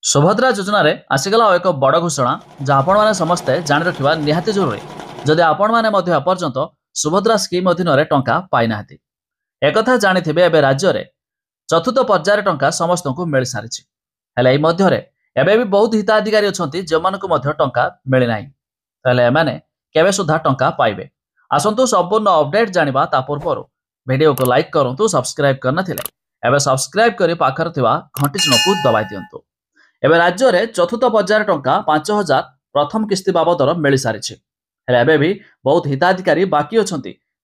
सुभद्रा योजन आसीगला एक बड़ घोषणा जहाँ आपण मैंने समस्ते जाणी रखा निहाती जरूरी जदि आपण मैंने एपर्यंत सुभद्रा स्कीम अधीन टंका पाई ना एक जानी राज्य में चतुर्थ पर्यायर टंका समस्त को मिल सारी एवं भी बहुत हिताधिकारी अच्छा जो टंका मिलना एमाने केवे सुधा टंका पाइबे आसतु संपूर्ण अपडेट जाना ता पूर्व वीडियो को लाइक करूँ सब्सक्राइब करना एवं सब्सक्राइब कर पाखर घंटी चिन्ह को दबाई दिंतु। एवं राज्य में चतुर्थ पर्यायर टंका 5,000 प्रथम किस्ती बाबदर मिल सारी एवं भी बहुत हिताधिकारी बाकी अच्छा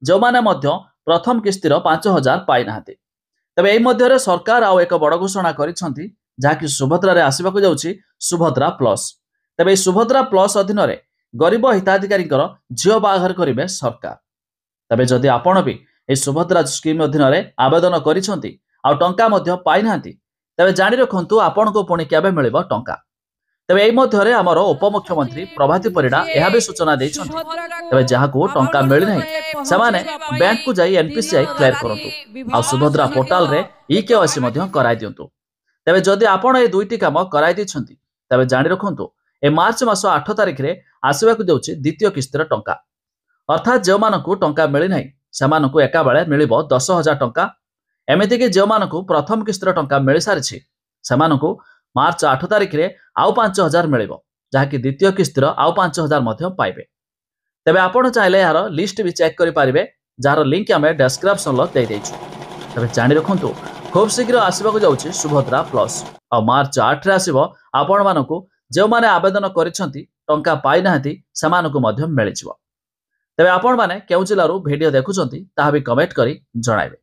जो मैंने प्रथम किस्तिर 5,000 पाई ना तेज यही सरकार आउ एक बड़ घोषणा कर सुभद्रा आसवाक जाऊँगी सुभद्रा प्लस तेज सुभद्रा प्लस अधीन गरीब हिताधिकारी झील बाहाघर करेंगे सरकार तेज जदि आपण भी सुभद्रा स्कीम अधीन आवेदन कर पाई ना तेज जाणी रखु आपण को पुणी केबे मिलिबो टंका तेज यही आमर उपमुख्यमंत्री प्रभाती परिडा यह भी सूचना तेज जहाँ को टंका मिलना से बैंक को जाई एनपीसीआई क्लियर करूँ आ सुभद्रा पोर्टाल रे ई-केवाईसी कराई दिंतु तेज जदि आपण ये दुईटी काम कराई देछंती तेज जाणी रखु ए मार्च मास 8 तारिख रे आसवाक जाउछि द्वितीय किस्तिर टंका अर्थात जो मानकु टंका मिलना से एका बेले मिलिबो 10,000 टंका एमती कि जो मानकु प्रथम किस्तिर टंका मिल सारी से मार्च 8 तारिख रे आउ 5,000 मिल जहाँकि द्वितीय किस्तिर आउ 5,000 पाइबे तेज आपण चाहिए यार लिस्ट भी चेक करेंगे जार लिंक आम डेस्क्रिप्शन तेज जाणी रखु खूब शीघ्र आसवाक जाउछि सुभद्रा प्लस आ मार्च 8 रे आसीबो आपण मानकु जो माने आवेदन करिसेंती टंका पाई नाहंती सेमानकु मध्य मिलिजिवो तेज आपण माने केउ जिल्लारू वीडियो देखुछंती ताहा भी कमेंट करी जणाइबे।